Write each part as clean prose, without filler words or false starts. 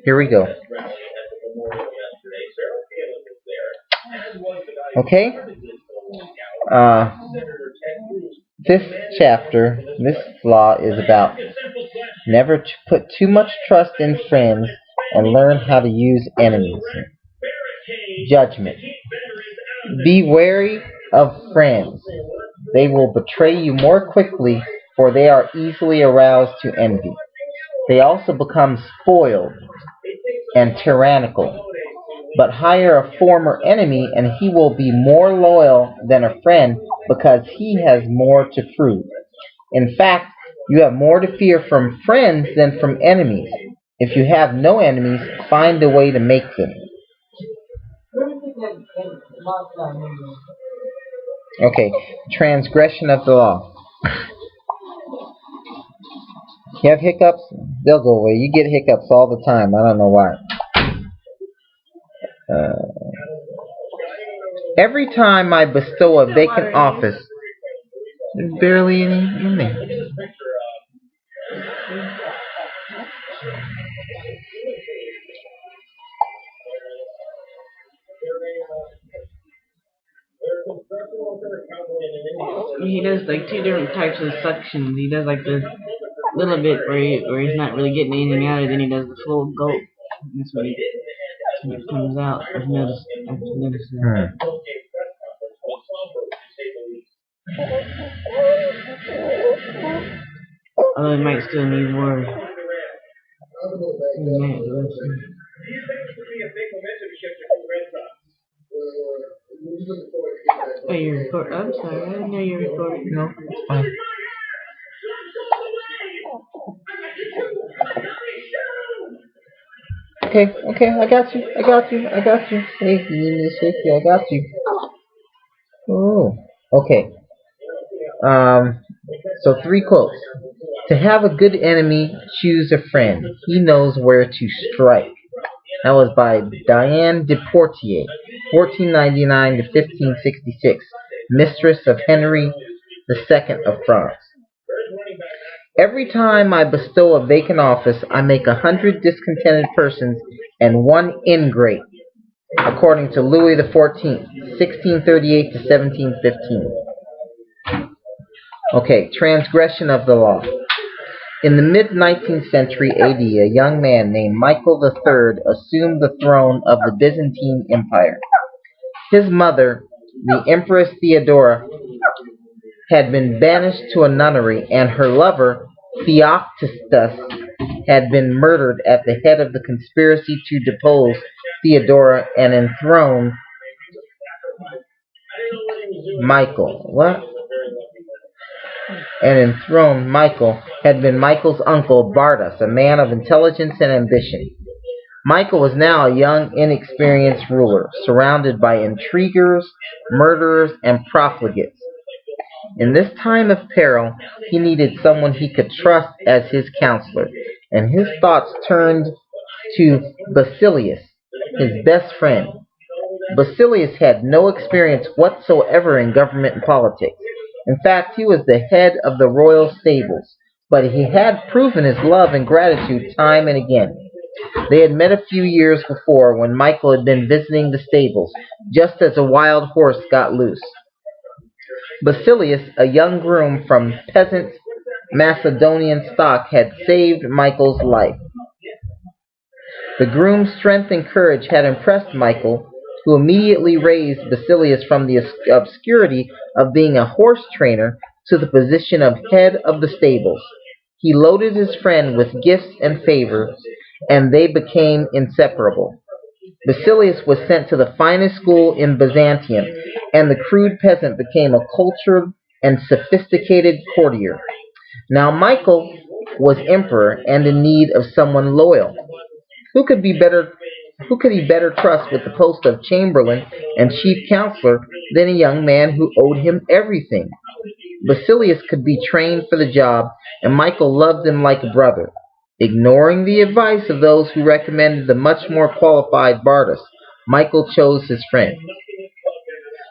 Here we go. Okay? Uh, this chapter, this law is about never to put too much trust in friends and learn how to use enemies. Judgment. Be wary of friends. They will betray you more quickly, for they are easily aroused to envy. They also become spoiled and tyrannical. But hire a former enemy, and he will be more loyal than a friend because he has more to prove. In fact, you have more to fear from friends than from enemies. If you have no enemies, find a way to make them. Okay, transgression of the law. You have hiccups? They'll go away. You get hiccups all the time. I don't know why. Every time I bestow a vacant office, there's barely any in there. He does like two different types of suctions. He does like the little bit where he's not really getting anything out of it, then he does the full gulp. That's what it comes out. I've noticed that. Although it might still need more. Oh, you're recording. I'm sorry, I didn't know you were recording. No, it's fine. Okay, I got you. Hey, you need me to shake you? I got you. Oh, okay. So 3 quotes. To have a good enemy, choose a friend. He knows where to strike. That was by Diane de Poitiers, 1499 to 1566, mistress of Henry II of France. Every time I bestow a vacant office, I make 100 discontented persons and one ingrate, according to Louis XIV, 1638 to 1715. Okay, transgression of the law. In the mid-19th century AD, a young man named Michael III assumed the throne of the Byzantine Empire. His mother, the Empress Theodora, had been banished to a nunnery, and her lover, Theoctistus, had been murdered at the head of the conspiracy to depose Theodora and enthrone Michael had been Michael's uncle Bardas, a man of intelligence and ambition. Michael was now a young, inexperienced ruler, surrounded by intriguers, murderers, and profligates. In this time of peril, he needed someone he could trust as his counselor, and his thoughts turned to Basilius, his best friend. Basilius had no experience whatsoever in government and politics. In fact, he was the head of the royal stables, but he had proven his love and gratitude time and again. They had met a few years before when Michael had been visiting the stables, just as a wild horse got loose. Basilius, a young groom from peasant Macedonian stock, had saved Michael's life. The groom's strength and courage had impressed Michael, who immediately raised Basilius from the obscurity of being a horse trainer to the position of head of the stables. He loaded his friend with gifts and favors, and they became inseparable. Basilius was sent to the finest school in Byzantium, and the crude peasant became a cultured and sophisticated courtier. Now Michael was emperor and in need of someone loyal. Who could he better trust with the post of chamberlain and chief counselor than a young man who owed him everything? Basilius could be trained for the job, and Michael loved him like a brother. Ignoring the advice of those who recommended the much more qualified Bardas, Michael chose his friend.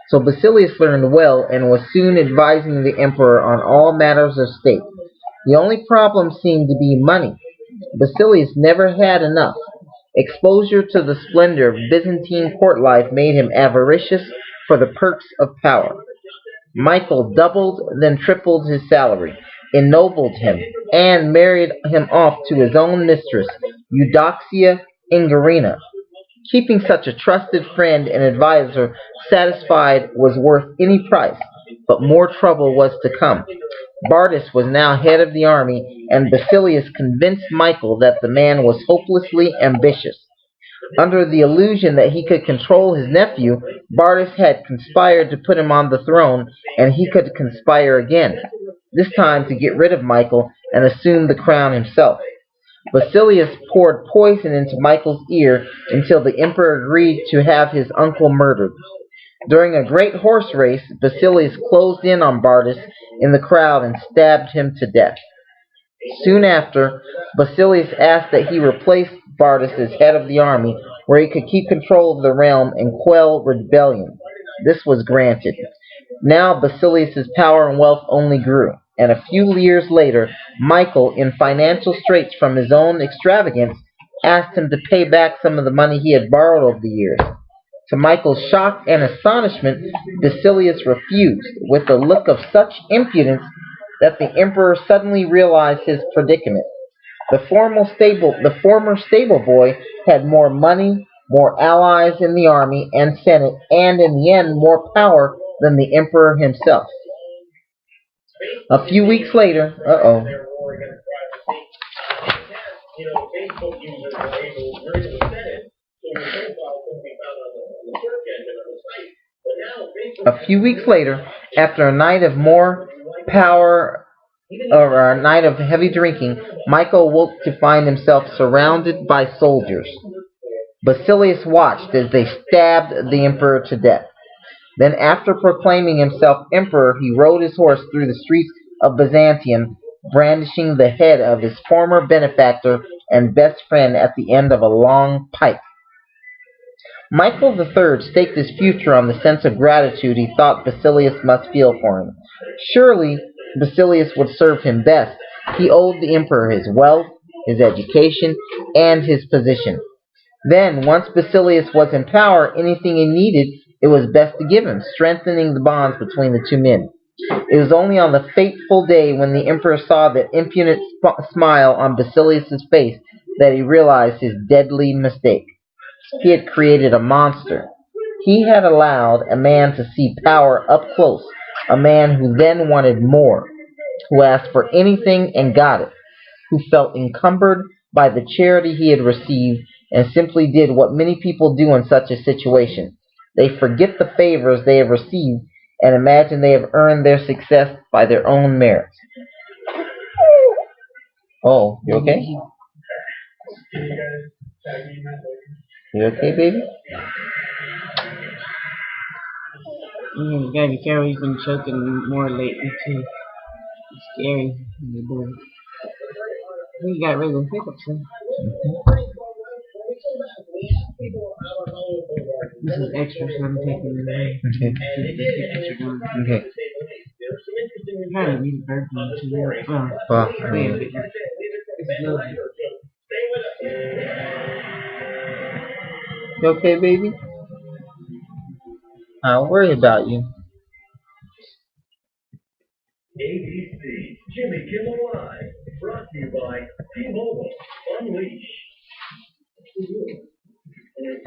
So Basilius learned well and was soon advising the emperor on all matters of state. The only problem seemed to be money. Basilius never had enough. Exposure to the splendor of Byzantine court life made him avaricious for the perks of power. Michael doubled, then tripled his salary, ennobled him, and married him off to his own mistress, Eudoxia Ingarina. Keeping such a trusted friend and adviser satisfied was worth any price, but more trouble was to come. Bardas was now head of the army, and Basilius convinced Michael that the man was hopelessly ambitious. Under the illusion that he could control his nephew, Bardas had conspired to put him on the throne, and he could conspire again, this time to get rid of Michael and assume the crown himself. Basilius poured poison into Michael's ear until the emperor agreed to have his uncle murdered. During a great horse race, Basilius closed in on Bardas in the crowd and stabbed him to death. Soon after, Basilius asked that he replace Bardas as head of the army, where he could keep control of the realm and quell rebellion. This was granted. Now Basilius's power and wealth only grew, and a few years later, Michael, in financial straits from his own extravagance, asked him to pay back some of the money he had borrowed over the years. To Michael's shock and astonishment, Basilius refused, with a look of such impudence that the emperor suddenly realized his predicament. The former stable boy had more money, more allies in the army and senate, and in the end more power than the emperor himself. A few weeks later, after a night of more power or a night of heavy drinking, Michael woke to find himself surrounded by soldiers. Basilius watched as they stabbed the emperor to death. Then, after proclaiming himself emperor, he rode his horse through the streets of Byzantium, brandishing the head of his former benefactor and best friend at the end of a long pike. Michael III staked his future on the sense of gratitude he thought Basilius must feel for him. Surely Basilius would serve him best. He owed the emperor his wealth, his education, and his position. Then, once Basilius was in power, anything he needed, it was best to give him, strengthening the bonds between the two men. It was only on the fateful day when the emperor saw that impudent smile on Basilius's face that he realized his deadly mistake. He had created a monster. He had allowed a man to see power up close, a man who then wanted more, who asked for anything and got it, who felt encumbered by the charity he had received and simply did what many people do in such a situation. They forget the favors they have received and imagine they have earned their success by their own merits. Oh, you okay? You okay, baby? You gotta be careful, he's been choking more lately too. It's scary when they do it. I think he got rid of the hiccups, huh? This is extra, so I'm taking it away. Okay. The hiccups are gone. Okay. I probably need a bird one too. Well, I Wait a mean, minute. It's lovely. you okay, baby? I don't worry about you. ABC Jimmy Kimmel Live, brought to you by T-Mobile. Unleash.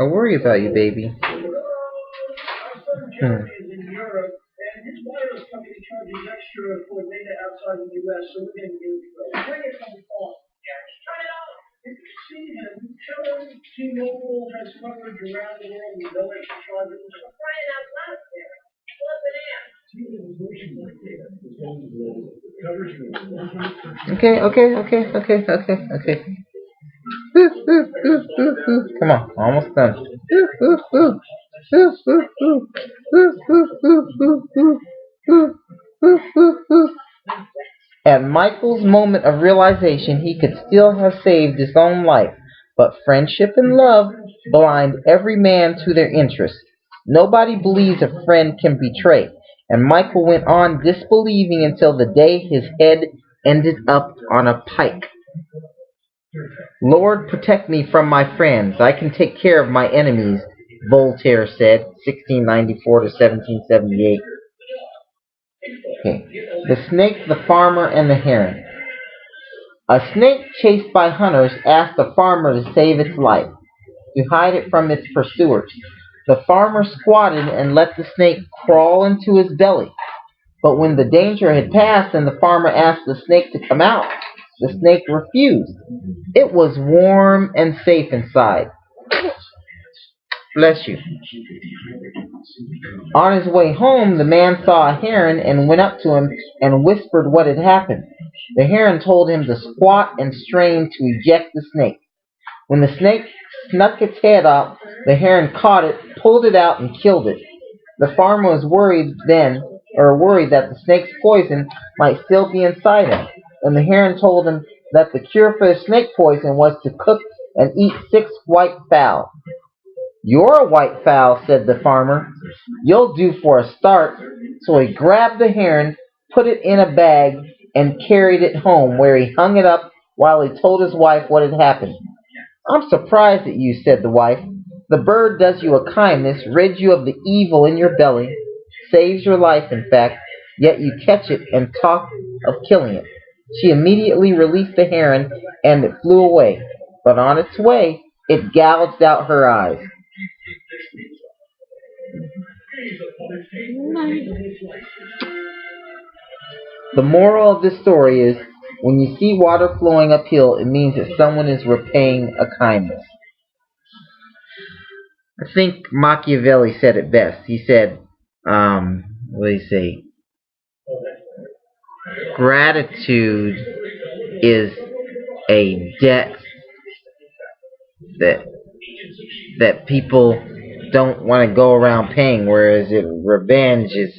I worry about you, baby. Our son Jeremy is in Europe, and his wireless company charges extra for data outside the U.S., so we're going to give it a bring it from the phone. Jeremy, turn it on. If you see him, tell him T-Mobile has coverage around the world with no extra charges. I'm crying out loud there. What's it in? Okay. Come on, almost done. At Michael's moment of realization, he could still have saved his own life, but friendship and love blind every man to their interests. Nobody believes a friend can betray, and Michael went on disbelieving until the day his head ended up on a pike. Lord, protect me from my friends. I can take care of my enemies, Voltaire said, 1694 to 1778. Okay. The snake, the farmer, and the heron. A snake chased by hunters asked the farmer to save its life, to hide it from its pursuers. The farmer squatted and let the snake crawl into his belly. But when the danger had passed and the farmer asked the snake to come out, the snake refused. It was warm and safe inside. Bless you. On his way home, the man saw a heron and went up to him and whispered what had happened. The heron told him to squat and strain to eject the snake. When the snake snuck its head up, the heron caught it, pulled it out, and killed it. The farmer was worried that the snake's poison might still be inside him, and the heron told him that the cure for the snake poison was to cook and eat 6 white fowl. "You're a white fowl," said the farmer. "You'll do for a start." So he grabbed the heron, put it in a bag, and carried it home, where he hung it up while he told his wife what had happened. "I'm surprised at you," said the wife. "The bird does you a kindness, rids you of the evil in your belly, saves your life, in fact, yet you catch it and talk of killing it." She immediately released the heron, and it flew away. But on its way, it gouged out her eyes. The moral of this story is, when you see water flowing uphill, it means that someone is repaying a kindness. I think Machiavelli said it best. He said, what did he say? Gratitude is a debt that people don't want to go around paying, whereas revenge is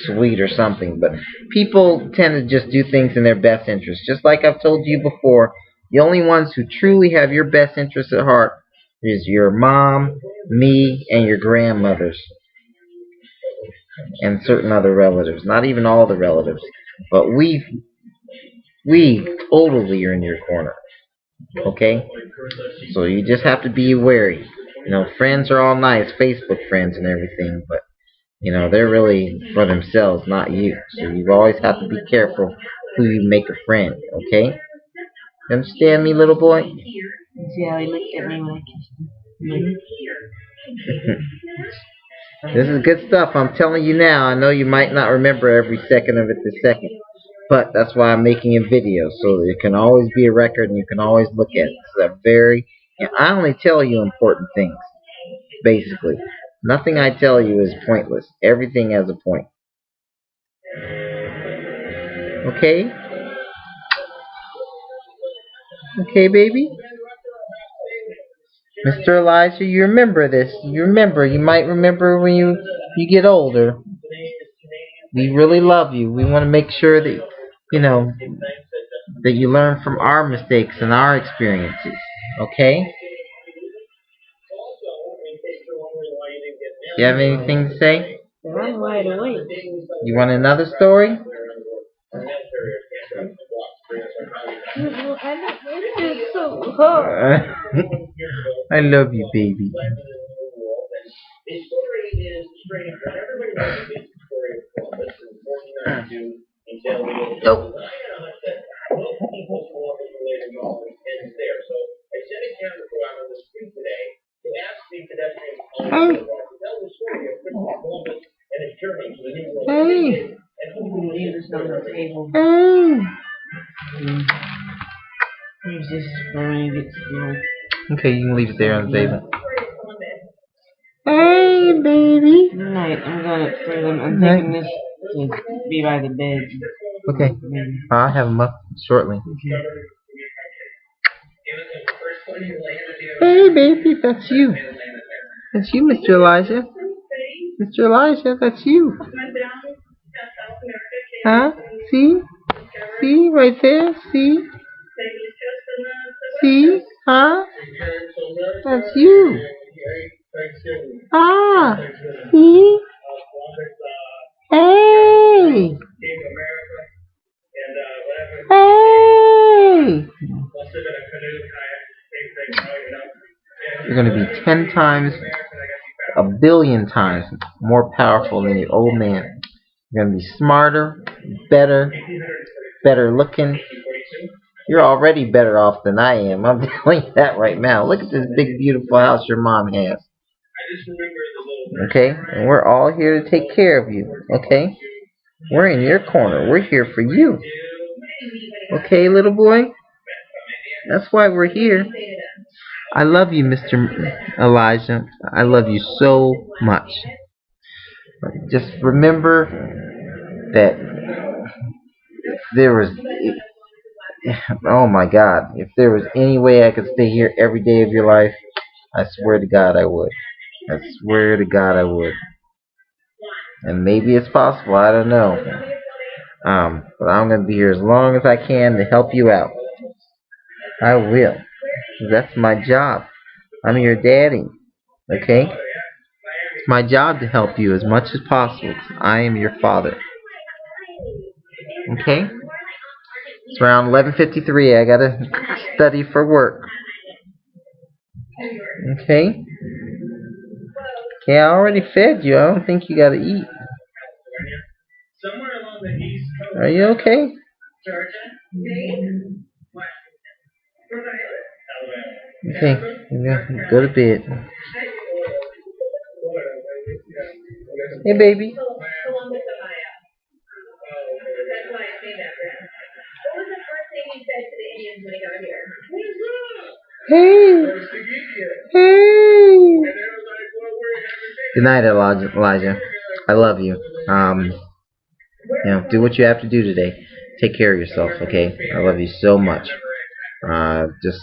sweet or something. But people tend to just do things in their best interest. Just like I've told you before, the only ones who truly have your best interest at heart is your mom, me, and your grandmothers, and certain other relatives. Not even all the relatives, but we totally are in your corner. Okay? So you just have to be wary. Friends are all nice, Facebook friends and everything, but they're really for themselves, not you. So you always have to be careful who you make a friend, okay? You understand me, little boy? See how he looked at me when I kissed him? This is good stuff. I'm telling you now. I know you might not remember every second of it this second, but that's why I'm making a video, so that it can always be a record and you can always look at it. I only tell you important things, basically. Nothing I tell you is pointless. Everything has a point. Okay? Okay, baby? Mr. Elijah, you remember this. You might remember when you get older. We really love you. We want to make sure that, that you learn from our mistakes and our experiences. Okay? Do you have anything to say? I'm wide awake. You want another story? It's so hard. I love you, baby. Nope. Hey. Hey. Hey. He's just throwing it slow. Okay, you can leave it there on the table. Hey, baby. Good night. I'm going upstairs. I'm taking this to be by the bed. Okay. I'll have them up shortly. Hey, baby, that's you. That's you, Mr. Elijah. Mr. Elijah, that's you. Huh? See? See? Right there? See? See? Huh? That's you. Ah! See? Hey! Hey! You're going to be 10 times, a billion times more powerful than your old man. You're going to be smarter, better, better looking. You're already better off than I am. I'm telling you that right now. Look at this big, beautiful house your mom has. Okay? And we're all here to take care of you. Okay? We're in your corner. We're here for you. Okay, little boy? That's why we're here. I love you, Mr. Elijah. I love you so much. Just remember that if there was, oh my God, if there was any way I could stay here every day of your life, I swear to God I would. I swear to God I would. And maybe it's possible, I don't know. But I'm going to be here as long as I can to help you out. I will. That's my job. I'm your daddy. Okay? It's my job to help you as much as possible. I am your father. Okay? It's around 11:53. I gotta study for work. Okay? Okay, I already fed you. I don't think you gotta eat. Are you okay? Okay, go to bed. Hey, baby. Hey. Hey. Good night, Elijah. I love you. Do what you have to do today. Take care of yourself, okay? I love you so much. Just,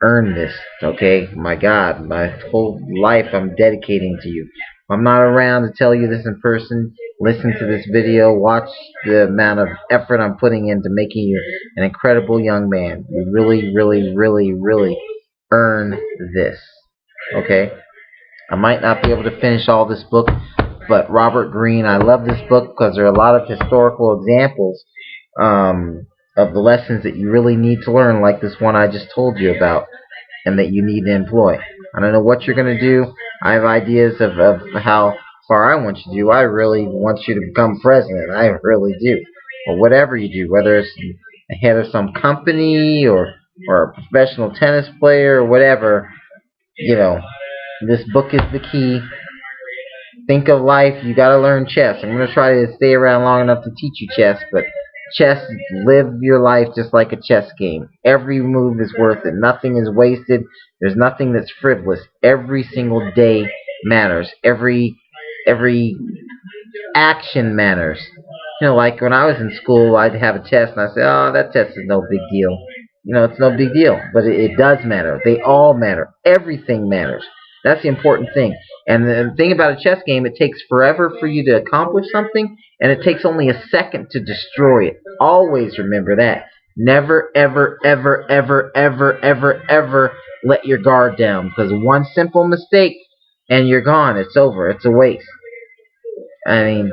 earn this, okay? My God, my whole life I'm dedicating to you. I'm not around to tell you this in person. Listen to this video. Watch the amount of effort I'm putting into making you an incredible young man. You really, really, really, really earn this, okay? I might not be able to finish all this book, but Robert Greene, I love this book because there are a lot of historical examples of the lessons that you really need to learn, like this one I just told you about, and that you need to employ. I don't know what you're going to do. I have ideas of how far I want you to do. I really want you to become president. I really do. Or whatever you do, whether it's the head of some company or a professional tennis player or whatever, this book is the key. Think of life. You got to learn chess. I'm going to try to stay around long enough to teach you chess, but chess, live your life just like a chess game. Every move is worth it. Nothing is wasted. There's nothing that's frivolous. Every single day matters. Every action matters. Like when I was in school, I'd have a test, and I'd say, oh, that test is no big deal. It's no big deal. But it does matter. They all matter. Everything matters. That's the important thing. And the thing about a chess game, it takes forever for you to accomplish something, and it takes only a second to destroy it. Always remember that. Never, ever, ever, ever, ever, ever, ever let your guard down. Because one simple mistake, and you're gone. It's over. It's a waste. I mean,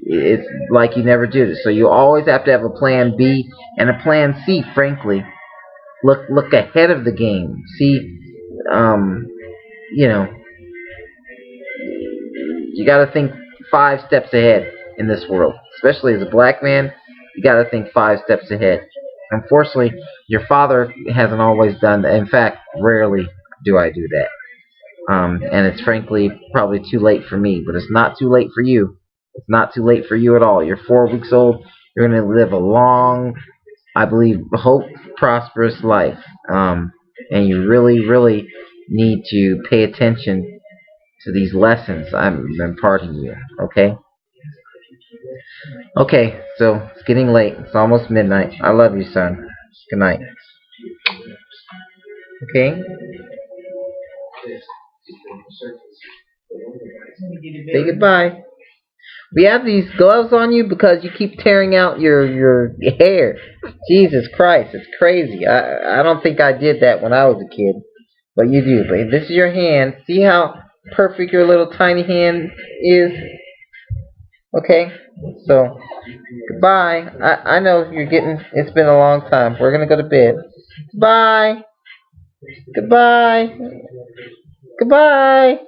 it's like you never did it. So you always have to have a plan B and a plan C, frankly. Look ahead of the game. See, you got to think 5 steps ahead in this world. Especially as a black man, you got to think 5 steps ahead. Unfortunately, your father hasn't always done that. In fact, rarely do I do that. And it's frankly probably too late for me. But it's not too late for you. It's not too late for you at all. You're 4 weeks old. You're going to live a long, I believe, prosperous life. And you really, really need to pay attention to these lessons I'm imparting you. Okay? Okay, so it's getting late. It's almost midnight. I love you, son. Good night. Okay? Say goodbye. We have these gloves on you because you keep tearing out your hair. Jesus Christ, it's crazy. I don't think I did that when I was a kid. But you do. But this is your hand. See how perfect your little tiny hand is? Okay? So, goodbye. I know it's been a long time. We're going to go to bed. Goodbye. Goodbye. Goodbye.